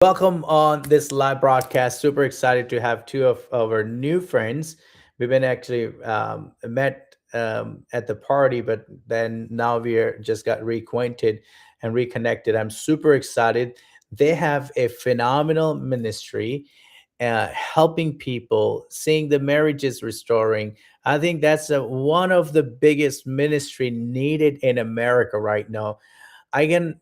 Welcome on this live broadcast. Super excited to have two of our new friends. We've been actually met at the party, but then now we are just got reacquainted and reconnected. I'm super excited. They have a phenomenal ministry, helping people, seeing the marriages restoring. I think that's one of the biggest ministry needed in America right now. I can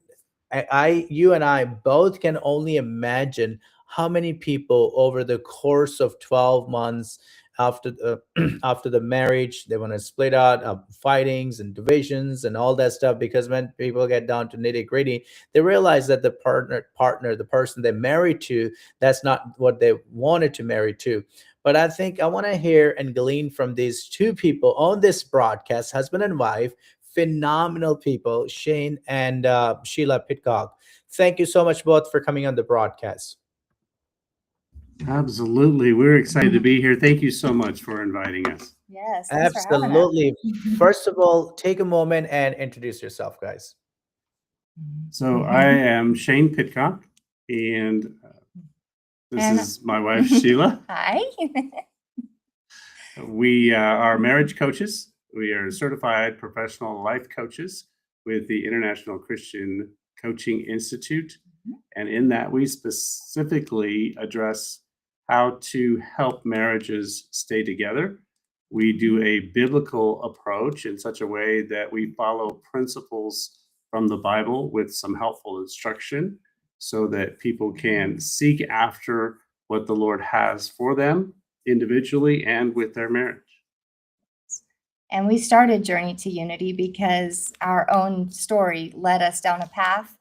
you and I both can only imagine how many people over the course of 12 months after the after the marriage they want to split out, fightings and divisions and all that stuff, because when people get down to nitty gritty, they realize that the partner, the person they married to, that's not what they wanted to marry to. But I think I want to hear and glean from these two people on this broadcast, husband and wife, phenomenal people, Shane and Sheila Pitcock. Thank you so much both for coming on the broadcast. Absolutely. We're excited to be here. Thank you so much for inviting us. Yes, thanks for having us. Absolutely. First of all, take a moment and introduce yourself, guys. So, I am Shane Pitcock, and this And is my wife, Sheila. hi. We are marriage coaches. We are certified professional life coaches with the International Christian Coaching Institute. And in that, we specifically address how to help marriages stay together. We do a biblical approach in such a way that we follow principles from the Bible with some helpful instruction so that people can seek after what the Lord has for them individually and with their marriage. And we started Journey to Unity because our own story led us down a path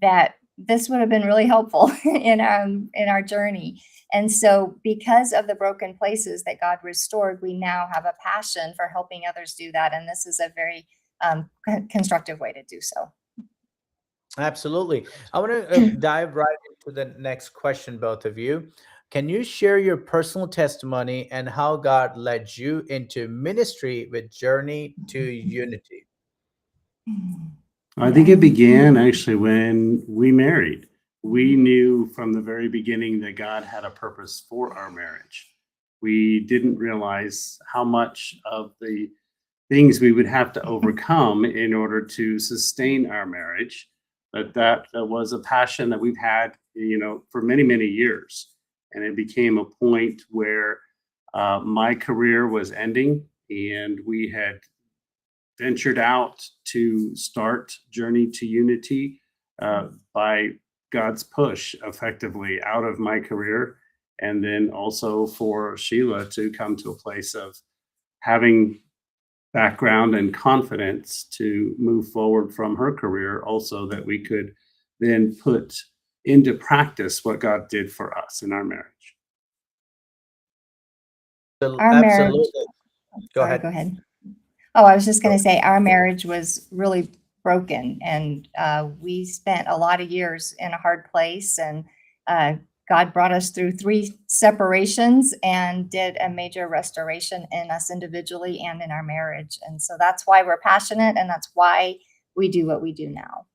that this would have been really helpful in our journey. And so because of the broken places that God restored, we now have a passion for helping others do that. And this is a very constructive way to do so. Absolutely. I want to dive right into the next question, both of you. Can you share your personal testimony and how God led you into ministry with Journey to Unity? I think it began actually when we married. We knew from the very beginning that God had a purpose for our marriage. We didn't realize how much of the things we would have to overcome in order to sustain our marriage, but that was a passion that we've had, for many, many years. And it became a point where my career was ending, and we had ventured out to start Journey to Unity by God's push, effectively, out of my career. And then also for Sheila to come to a place of having background and confidence to move forward from her career, also that we could then put into practice what God did for us in our marriage. Our marriage, Absolutely. Go sorry, ahead. go ahead. Oh, I was just Go. going to say our marriage was really broken, and we spent a lot of years in a hard place. And God brought us through 3 separations and did a major restoration in us individually and in our marriage. And so that's why we're passionate, and that's why we do what we do now.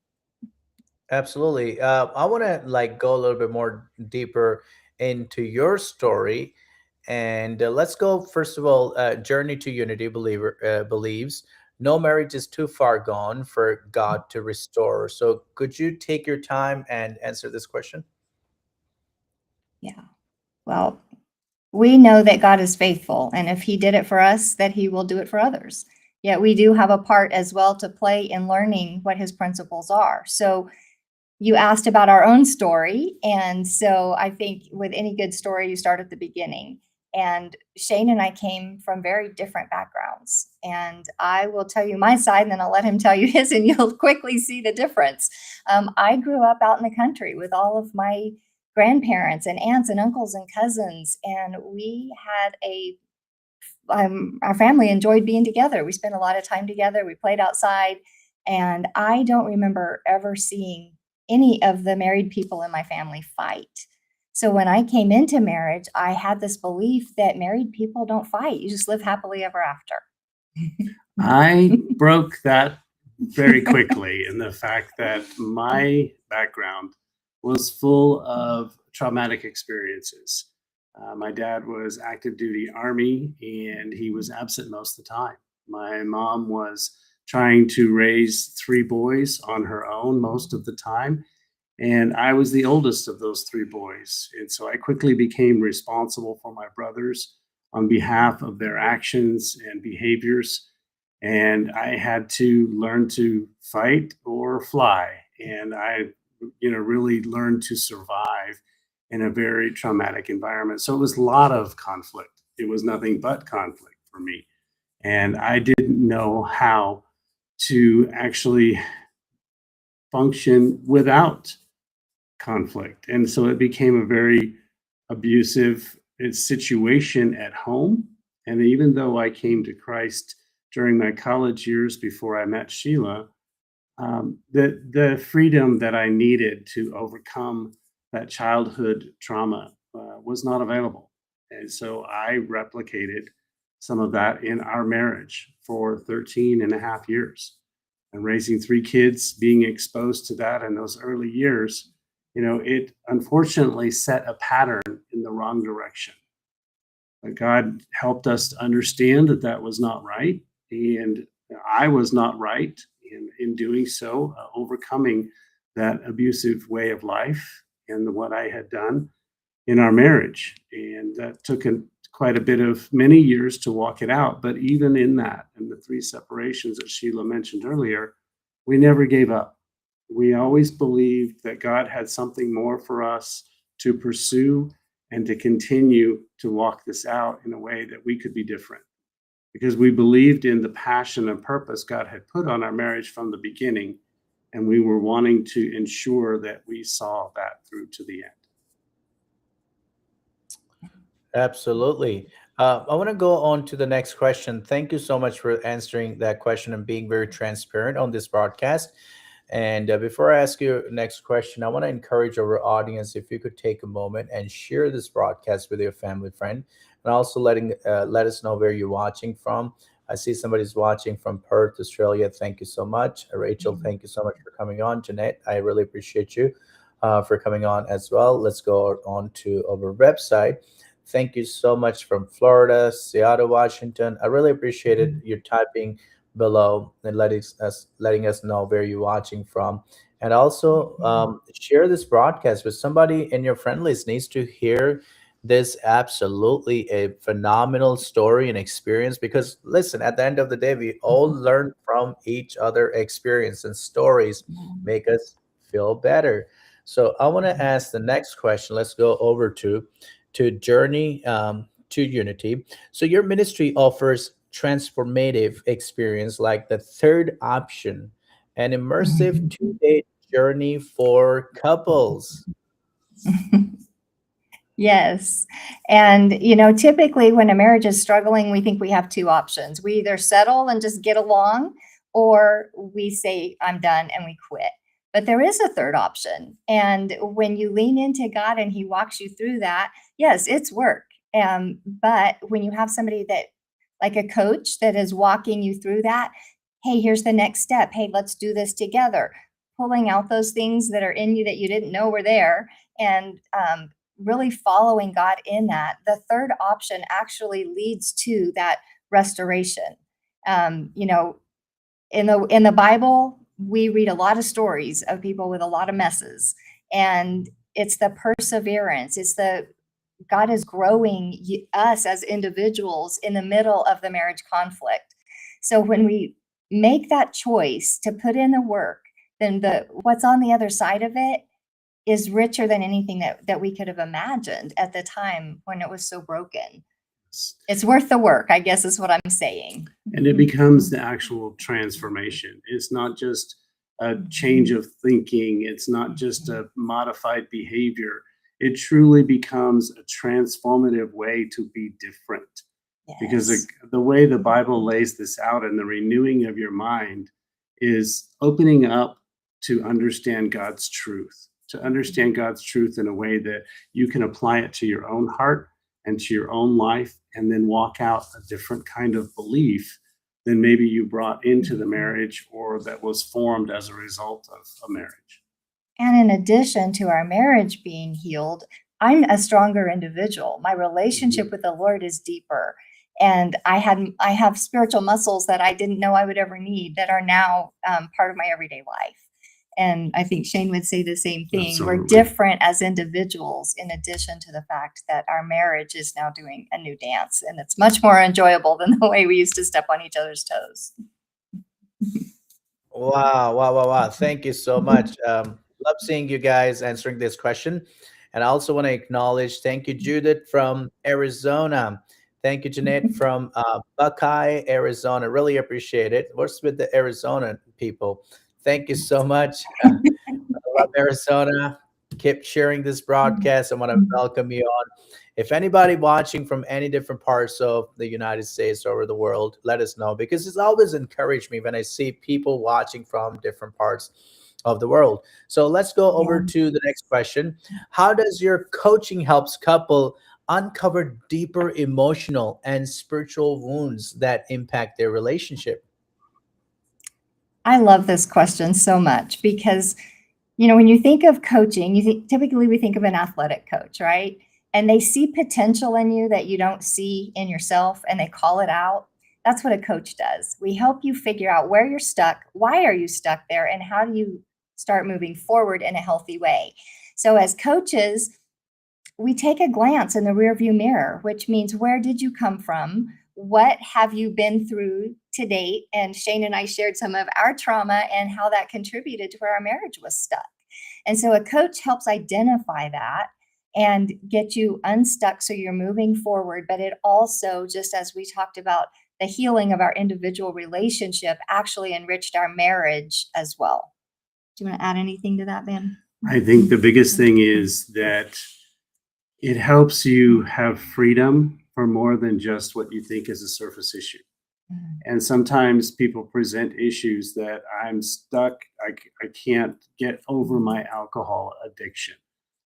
Absolutely. I want to go a little bit more deeper into your story, and let's go first of all. Journey to Unity believer believes no marriage is too far gone for God to restore. So, could you take your time and answer this question? Yeah. Well, we know that God is faithful, and if He did it for us, that He will do it for others. Yet we do have a part as well to play in learning what His principles are. So you asked about our own story, and so I think with any good story, you start at the beginning. And Shane and I came from very different backgrounds, and I will tell you my side, and then I'll let him tell you his, and you'll quickly see the difference. I grew up out in the country with all of my grandparents and aunts and uncles and cousins, and we had our family enjoyed being together. We spent a lot of time together. We played outside, and I don't remember ever seeing any of the married people in my family fight. So when I came into marriage, I had this belief that married people don't fight. You just live happily ever after. I broke that very quickly in the fact that my background was full of traumatic experiences. My dad was active duty Army, and he was absent most of the time. My mom was trying to raise three boys on her own most of the time. And I was the oldest of those three boys. And so I quickly became responsible for my brothers on behalf of their actions and behaviors. And I had to learn to fight or fly. And I, really learned to survive in a very traumatic environment. So it was a lot of conflict. It was nothing but conflict for me. And I didn't know how to actually function without conflict. And so it became a very abusive situation at home. And even though I came to Christ during my college years before I met Sheila, the freedom that I needed to overcome that childhood trauma was not available. And so I replicated some of that in our marriage for 13 and a half years. And raising three kids, being exposed to that in those early years, it unfortunately set a pattern in the wrong direction. But God helped us to understand that that was not right. And I was not right in doing so, overcoming that abusive way of life and what I had done in our marriage. And that took quite a bit of many years to walk it out. But even in that, in the three separations that Sheila mentioned earlier, we never gave up. We always believed that God had something more for us to pursue and to continue to walk this out in a way that we could be different. Because we believed in the passion and purpose God had put on our marriage from the beginning, and we were wanting to ensure that we saw that through to the end. Absolutely. I want to go on to the next question. Thank you so much for answering that question and being very transparent on this broadcast. And before I ask you next question, I want to encourage our audience if you could take a moment and share this broadcast with your family friend, and also let us know where you're watching from. I see somebody's watching from Perth, Australia. Thank you so much, Rachel. Thank you so much for coming on, Jeanette. I really appreciate you for coming on as well. Let's go on to our website. Thank you so much from Florida, Seattle, Washington. I really appreciated you typing below and letting us know where you're watching from. And also share this broadcast with somebody in your friend list needs to hear this absolutely a phenomenal story and experience, because listen, at the end of the day, we all learn from each other experience, and stories make us feel better. So I want to ask the next question. Let's go over to journey to unity. So your ministry offers transformative experience like the third option, an immersive 2-day journey for couples. Yes. And, typically when a marriage is struggling, we think we have two options. We either settle and just get along, or we say, I'm done, and we quit. But there is a third option. And when you lean into God and He walks you through that, yes, it's work. But when you have somebody that, like a coach that is walking you through that, hey, here's the next step. Hey, let's do this together. Pulling out those things that are in you that you didn't know were there, and really following God in that. The third option actually leads to that restoration. In the Bible, we read a lot of stories of people with a lot of messes, and it's the perseverance. God is growing us as individuals in the middle of the marriage conflict. So when we make that choice to put in the work, then what's on the other side of it is richer than anything that we could have imagined at the time when it was so broken. It's worth the work, I guess, is what I'm saying. And it becomes the actual transformation. It's not just a change of thinking. It's not just a modified behavior. It truly becomes a transformative way to be different. Yes. Because the way the Bible lays this out, and the renewing of your mind, is opening up to understand God's truth, in a way that you can apply it to your own heart and to your own life, and then walk out a different kind of belief than maybe you brought into the marriage or that was formed as a result of a marriage. And in addition to our marriage being healed, I'm a stronger individual. My relationship with the Lord is deeper. And I have spiritual muscles that I didn't know I would ever need that are now part of my everyday life. And I think Shane would say the same thing. We're Absolutely. different as individuals, in addition to the fact that our marriage is now doing a new dance, and it's much more enjoyable than the way we used to step on each other's toes. Wow, wow, wow, wow. Thank you so much. Love seeing you guys answering this question. And I also want to acknowledge, thank you, Judith from Arizona. Thank you, Jeanette from Buckeye, Arizona. Really appreciate it. What's with the Arizona people? Thank you so much. I love Arizona. Keep sharing this broadcast. I want to welcome you on. If anybody watching from any different parts of the United States or the world, let us know, because it's always encouraged me when I see people watching from different parts of the world. So let's go over Yeah. to the next question. How does your coaching helps couple uncover deeper emotional and spiritual wounds that impact their relationship? I love this question so much because, when you think of coaching, typically we think of an athletic coach, right? And they see potential in you that you don't see in yourself and they call it out. That's what a coach does. We help you figure out where you're stuck, why are you stuck there, and how do you start moving forward in a healthy way. So as coaches, we take a glance in the rearview mirror, which means where did you come from? What have you been through to date? And Shane and I shared some of our trauma and how that contributed to where our marriage was stuck. And so a coach helps identify that and get you unstuck so you're moving forward. But it also, just as we talked about, the healing of our individual relationship actually enriched our marriage as well. Do you want to add anything to that, Ben? I think the biggest thing is that it helps you have freedom for more than just what you think is a surface issue. And sometimes people present issues that I'm stuck. I can't get over my alcohol addiction.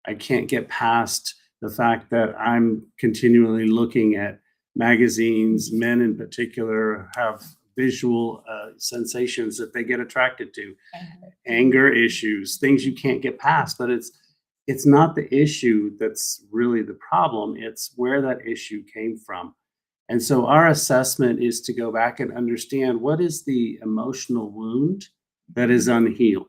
I can't get past the fact that I'm continually looking at magazines. Men in particular have visual sensations that they get attracted to, anger issues, things you can't get past. But it's not the issue that's really the problem. It's where that issue came from. And so our assessment is to go back and understand, what is the emotional wound that is unhealed?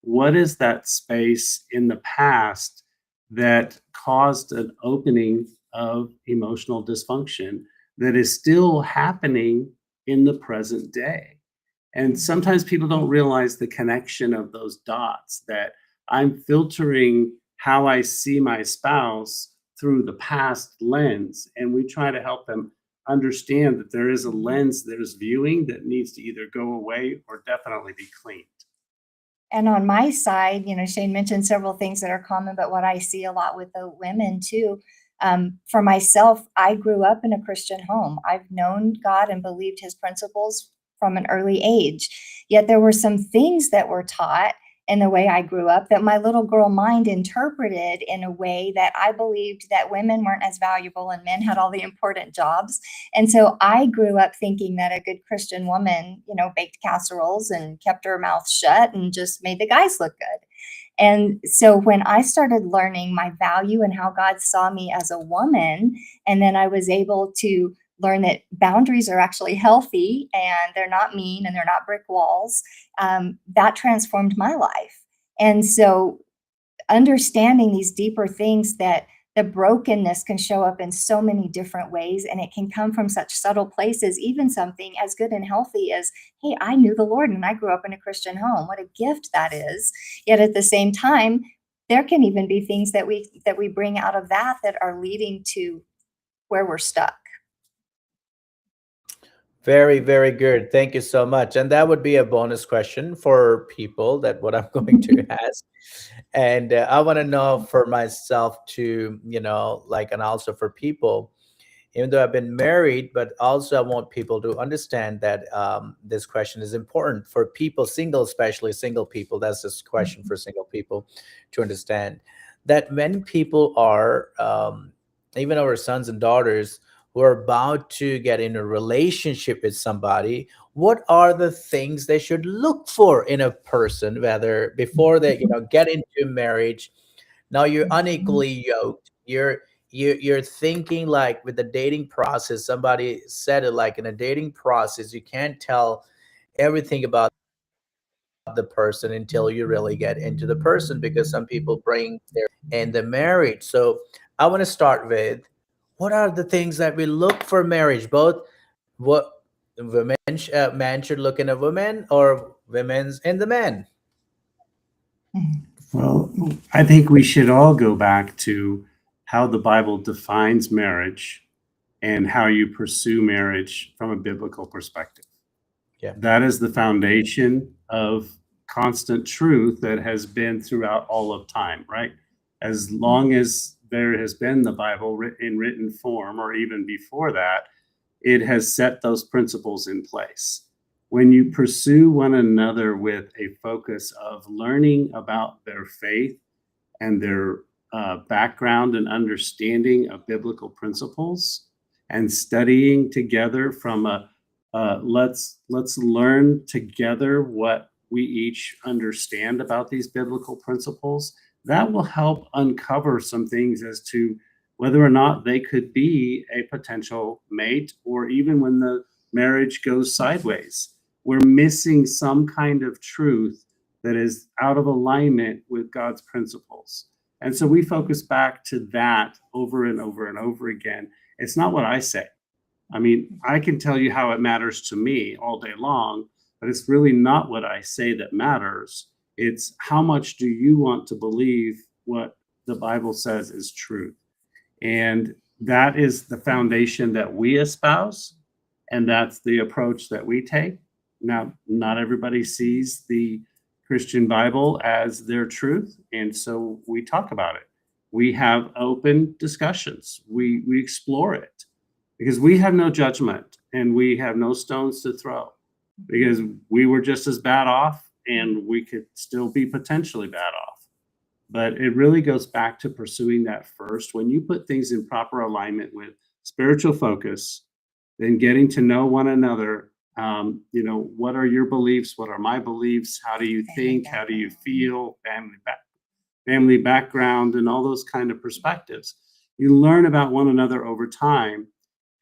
What is that space in the past that caused an opening of emotional dysfunction that is still happening in the present day? And sometimes people don't realize the connection of those dots, that I'm filtering how I see my spouse through the past lens. And we try to help them understand that there is a lens, there's viewing that needs to either go away or definitely be cleaned. And on my side, Shane mentioned several things that are common, but what I see a lot with the women too. For myself, I grew up in a Christian home. I've known God and believed his principles from an early age. Yet there were some things that were taught in the way I grew up that my little girl mind interpreted in a way that I believed that women weren't as valuable and men had all the important jobs. And so I grew up thinking that a good Christian woman, baked casseroles and kept her mouth shut and just made the guys look good. And so when I started learning my value and how God saw me as a woman, and then I was able to learn that boundaries are actually healthy and they're not mean and they're not brick walls, that transformed my life. And so understanding these deeper things, that the brokenness can show up in so many different ways, and it can come from such subtle places, even something as good and healthy as, hey, I knew the Lord and I grew up in a Christian home. What a gift that is. Yet at the same time, there can even be things that we bring out of that are leading to where we're stuck. Very, very good. Thank you so much. And that would be a bonus question for people, that what I'm going to ask. And I want to know for myself too, and also for people, even though I've been married, but also I want people to understand that this question is important for people, single, especially single people. That's this question for single people to understand that when people are, even our sons and daughters who are about to get in a relationship with somebody, what are the things they should look for in a person, whether before they get into marriage? Now you're unequally yoked. You're thinking like with the dating process. Somebody said it like in a dating process, you can't tell everything about the person until you really get into the person, because some people bring their in the marriage. So I want to start with, what are the things that we look for marriage, both what women man should look in a woman, or women's in the man? Well, I think we should all go back to how the Bible defines marriage and how you pursue marriage from a biblical perspective. Yeah. That is the foundation of constant truth that has been throughout all of time, right? As long as there has been the Bible in written form, or even before that, it has set those principles in place. When you pursue one another with a focus of learning about their faith and their background and understanding of biblical principles, and studying together from a let's learn together what we each understand about these biblical principles, that will help uncover some things as to whether or not they could be a potential mate, or even when the marriage goes sideways, we're missing some kind of truth that is out of alignment with God's principles. And so we focus back to that over and over and over again. It's not what I say. I mean, I can tell you how it matters to me all day long, but it's really not what I say that matters. It's how much do you want to believe what the Bible says is truth. And that is the foundation that we espouse, and that's the approach that we take. Now, not everybody sees the Christian Bible as their truth, and so we talk about it. We have open discussions. We explore it, because we have no judgment and we have no stones to throw, because we were just as bad off and we could still be potentially bad off. But it really goes back to pursuing that first. When you put things in proper alignment with spiritual focus, then getting to know one another, what are your beliefs? What are my beliefs? How do you think? How do you feel? Family background, and all those kind of perspectives. You learn about one another over time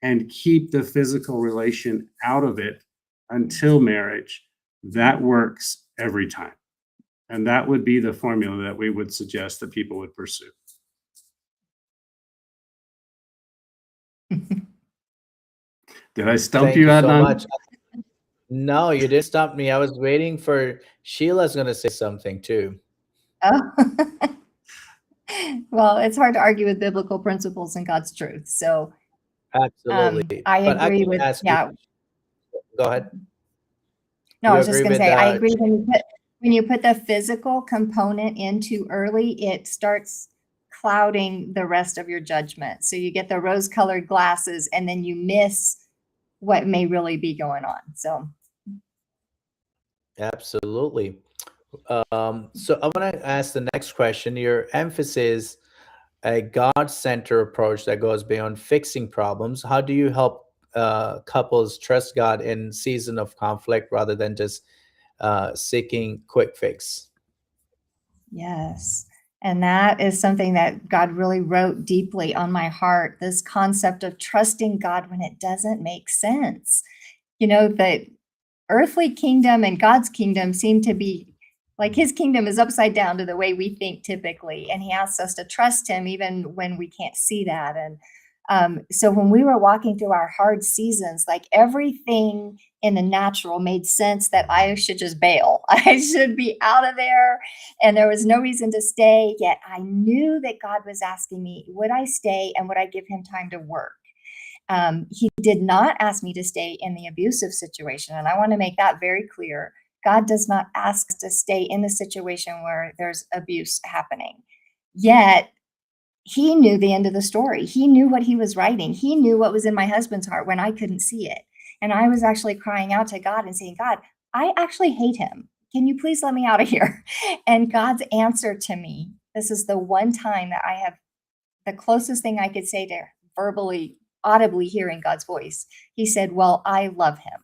and keep the physical relation out of it until marriage. That works every time. And that would be the formula that we would suggest that people would pursue. Did I stump Thank you, you so Adnan? much. No, you didn't stop me. I was waiting for Sheila's going to say something too. Oh. Well, it's hard to argue with biblical principles and God's truth. So Absolutely. I But I agree can with, ask yeah. you, go ahead. No, Do I you was just agree going to with say, I agree when you put the physical component in too early, it starts clouding the rest of your judgment. So you get the rose-colored glasses and then you miss what may really be going on. So Absolutely. So I want to ask the next question. Your emphasis, a God-centered approach that goes beyond fixing problems. How do you help couples trust God in season of conflict rather than just seeking quick fix? yes. And that is something that God really wrote deeply on my heart, this concept of trusting God when it doesn't make sense. The earthly kingdom and God's kingdom seem to be like his kingdom is upside down to the way we think typically. And he asks us to trust him even when we can't see that. And so when we were walking through our hard seasons, like everything in the natural made sense that I should just bail. I should be out of there. And there was no reason to stay. Yet I knew that God was asking me, would I stay and would I give him time to work? He did not ask me to stay in the abusive situation. And I want to make that very clear. God does not ask us to stay in the situation where there's abuse happening. Yet he knew the end of the story. He knew what he was writing. He knew what was in my husband's heart when I couldn't see it. And I was actually crying out to God and saying, God, I actually hate him. Can you please let me out of here? And God's answer to me, this is the one time that I have the closest thing I could say to verbally audibly hearing God's voice. He said, well, I love him.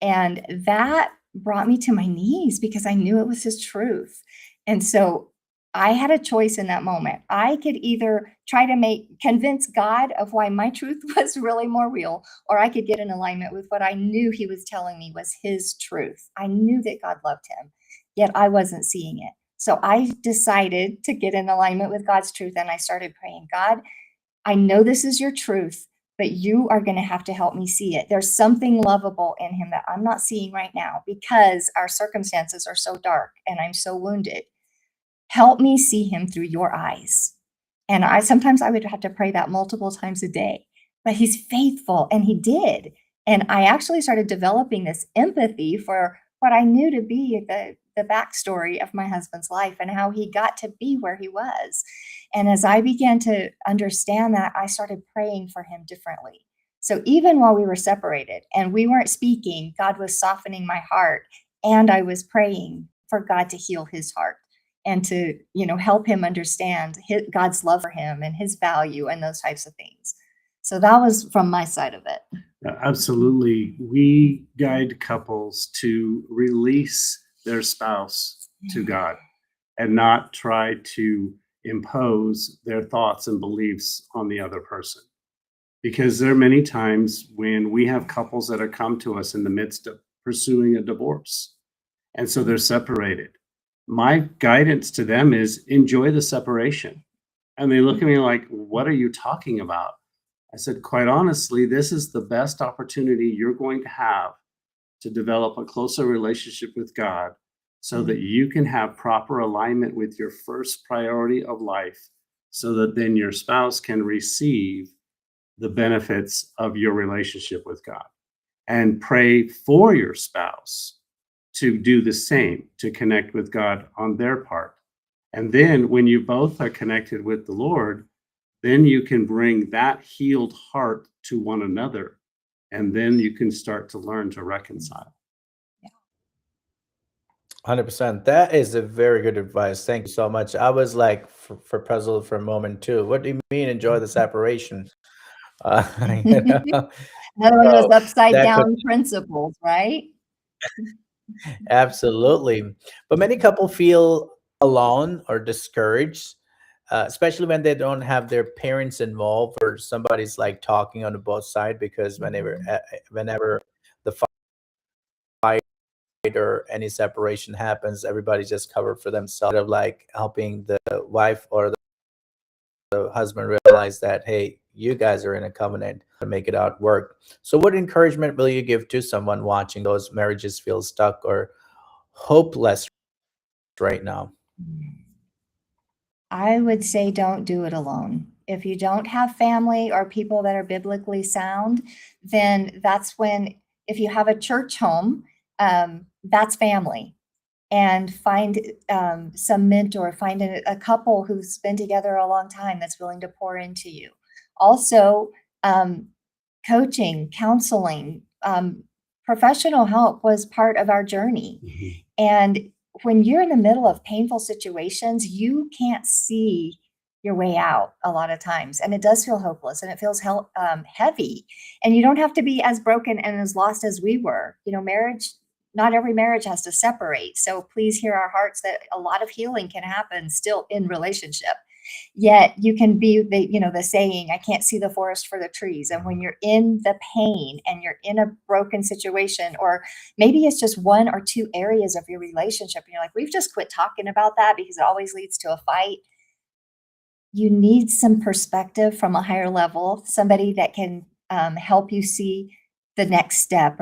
And that brought me to my knees because I knew it was his truth. And so I had a choice in that moment. I could either try to convince God of why my truth was really more real, or I could get in alignment with what I knew he was telling me was his truth. I knew that God loved him, yet I wasn't seeing it. So I decided to get in alignment with God's truth, and I started praying, God, I know this is your truth, but you are going to have to help me see it. There's something lovable in him that I'm not seeing right now because our circumstances are so dark and I'm so wounded. Help me see him through your eyes. And sometimes I would have to pray that multiple times a day, but he's faithful, and he did. And I actually started developing this empathy for what I knew to be the backstory of my husband's life and how he got to be where he was. And as I began to understand that, I started praying for him differently. So even while we were separated and we weren't speaking, God was softening my heart, and I was praying for God to heal his heart and to, help him understand God's love for him and his value and those types of things. So that was from my side of it. Absolutely. We guide couples to release their spouse to God and not try to impose their thoughts and beliefs on the other person. Because there are many times when we have couples that are come to us in the midst of pursuing a divorce, and so they're separated. My guidance to them is enjoy the separation. And they look at me like, what are you talking about? I said, quite honestly, this is the best opportunity you're going to have to develop a closer relationship with God so that you can have proper alignment with your first priority of life, so that then your spouse can receive the benefits of your relationship with God. And pray for your spouse to do the same, to connect with God on their part. And then when you both are connected with the Lord, then you can bring that healed heart to one another. And then you can start to learn to reconcile. 100%. That is a very good advice. Thank you so much. I was like for puzzled for a moment too. What do you mean enjoy the separation? Uh, you know, Another one of so those upside that could down principles, right? absolutely. But many couple feel alone or discouraged, especially when they don't have their parents involved or somebody's like talking on the both side, because whenever the fight or any separation happens, everybody's just covered for themselves, of like helping the wife or the husband realize that, hey, you guys are in a covenant to make it out work. So what encouragement will you give to someone watching those marriages feel stuck or hopeless right now? I would say don't do it alone. If you don't have family or people that are biblically sound, then that's when, if you have a church home, that's family. And find some mentor, find a couple who's been together a long time that's willing to pour into you. Also, coaching, counseling, professional help was part of our journey. And when you're in the middle of painful situations, you can't see your way out a lot of times. And it does feel hopeless, and it feels heavy. And you don't have to be as broken and as lost as we were. Marriage, not every marriage has to separate. So please hear our hearts that a lot of healing can happen still in relationship. Yet you can be the saying, I can't see the forest for the trees. And when you're in the pain and you're in a broken situation, or maybe it's just one or two areas of your relationship, and you're like, we've just quit talking about that because it always leads to a fight. You need some perspective from a higher level, somebody that can help you see the next step,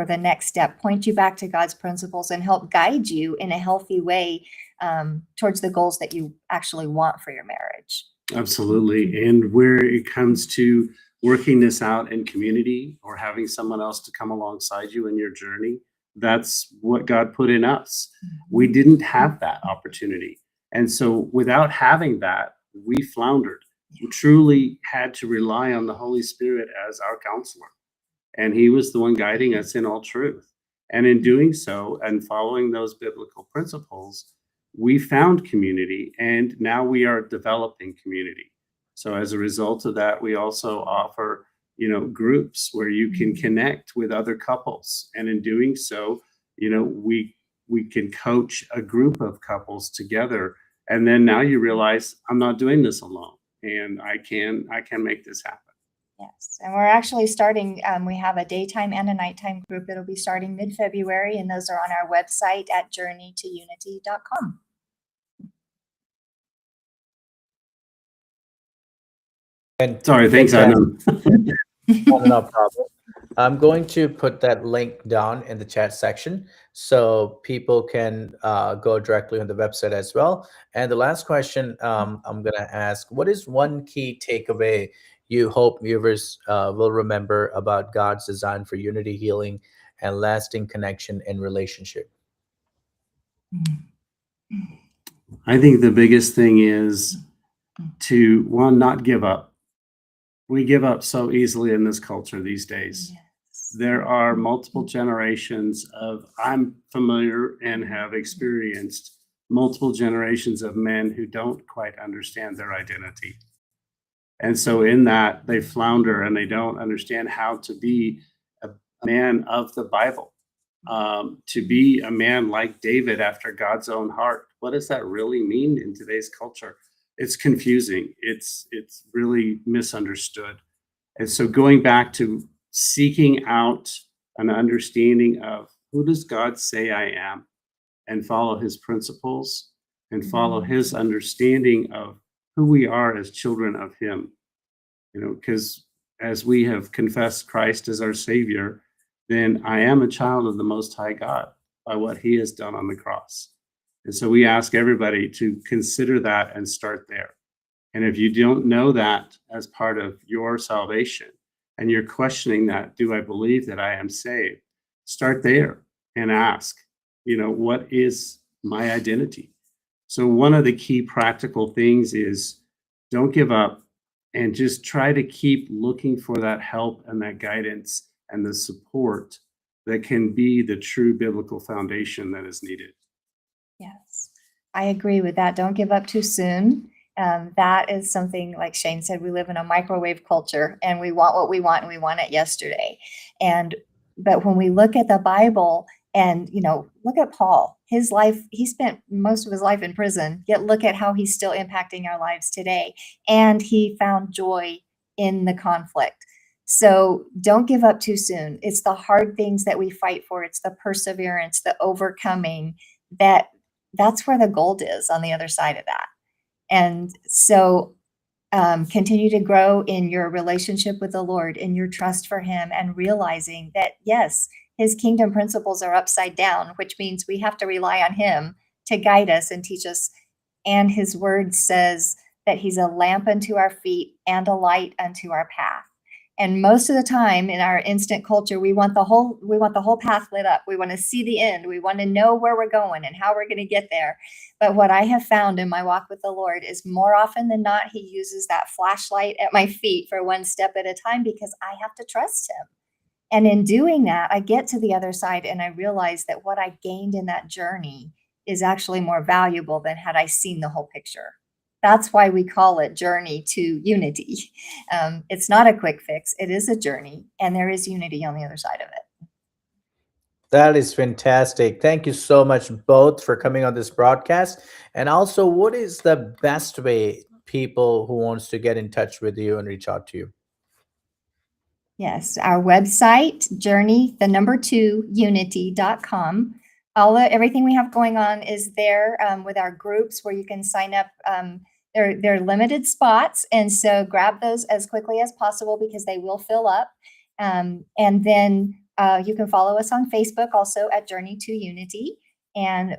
point you back to God's principles and help guide you in a healthy way towards the goals that you actually want for your marriage. Absolutely. And where it comes to working this out in community or having someone else to come alongside you in your journey, that's what God put in us. We didn't have that opportunity. And so without having that, we floundered. We truly had to rely on the Holy Spirit as our counselor. And he was the one guiding us in all truth. And in doing so and following those biblical principles, we found community, and now we are developing community. So as a result of that, we also offer groups where you can connect with other couples. And in doing so, we can coach a group of couples together. And then now you realize I'm not doing this alone, and I can make this happen. Yes, and we're actually starting, we have a daytime and a nighttime group that'll be starting mid-February, and those are on our website at journeytounity.com. And Sorry, thanks, Adnan. no problem. I'm going to put that link down in the chat section so people can go directly on the website as well. And the last question I'm going to ask, what is one key takeaway you hope viewers will remember about God's design for unity, healing, and lasting connection in relationship? I think the biggest thing is to, one, not give up. We give up so easily in this culture these days. Yes. There are multiple generations of, I'm familiar and have experienced multiple generations of men who don't quite understand their identity. And so in that, they flounder and they don't understand how to be a man of the Bible, to be a man like David after God's own heart. What does that really mean in today's culture? It's confusing. It's really misunderstood. And so going back to seeking out an understanding of who does God say I am, and follow his principles and follow his understanding of who we are as children of him. Because as we have confessed Christ as our Savior, then I am a child of the Most High God by what he has done on the cross. And so we ask everybody to consider that and start there. And if you don't know that as part of your salvation and you're questioning that, do I believe that I am saved? Start there and ask, what is my identity? So one of the key practical things is don't give up and just try to keep looking for that help and that guidance and the support that can be the true biblical foundation that is needed. Yes, I agree with that. Don't give up too soon. That is something, like Shane said, we live in a microwave culture and we want what we want and we want it yesterday. But when we look at the Bible and, look at Paul, his life, he spent most of his life in prison, yet look at how he's still impacting our lives today. And he found joy in the conflict. So don't give up too soon. It's the hard things that we fight for. It's the perseverance, the overcoming, that's where the gold is on the other side of that. And so continue to grow in your relationship with the Lord, in your trust for him, and realizing that, yes, his kingdom principles are upside down, which means we have to rely on him to guide us and teach us. And his word says that he's a lamp unto our feet and a light unto our path. And most of the time in our instant culture, we want the whole path lit up. We want to see the end. We want to know where we're going and how we're going to get there. But what I have found in my walk with the Lord is more often than not, he uses that flashlight at my feet for one step at a time because I have to trust him. And in doing that, I get to the other side and I realize that what I gained in that journey is actually more valuable than had I seen the whole picture. That's why we call it Journey to Unity. It's not a quick fix. It is a journey, and there is unity on the other side of it. That is fantastic. Thank you so much both for coming on this broadcast. And also, what is the best way people who wants to get in touch with you and reach out to you? Yes, our website, journey, the number 2, unity.com. Everything we have going on is there with our groups where you can sign up. They're limited spots, and so grab those as quickly as possible because they will fill up. And then you can follow us on Facebook also at Journey to Unity. And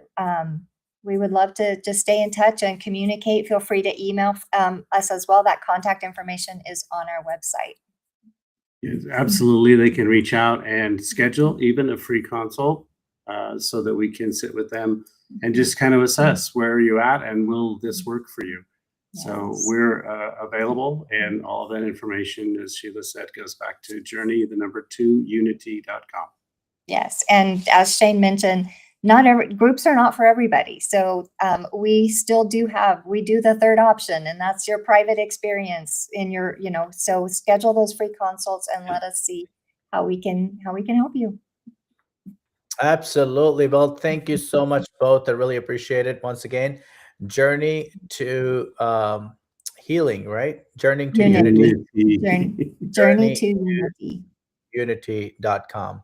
we would love to just stay in touch and communicate. Feel free to email us as well. That contact information is on our website. Yes, absolutely. They can reach out and schedule even a free consult so that we can sit with them and just kind of assess where are you at and will this work for you. Yes. So we're available, and all of that information, as Sheila said, goes back to journey, the number 2, unity.com. Yes. And as Shane mentioned, not every groups are not for everybody. So we still do we do the third option, and that's your private experience in your, so schedule those free consults and let us see how we can help you. Absolutely. Well, thank you so much, both. I really appreciate it. Once again, journey to healing, right? Journey to unity. Journey to unity. Unity.com.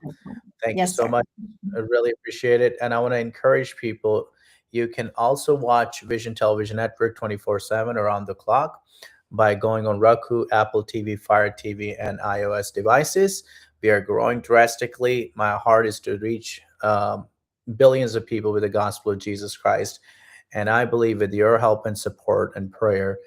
Thank you Yes, so sir. much. I really appreciate it. And I want to encourage people, you can also watch Vision Television Network 24/7 around the clock by going on Roku, Apple TV, Fire TV, and iOS devices. We are growing drastically. My heart is to reach billions of people with the gospel of Jesus Christ. And I believe with your help and support and prayer,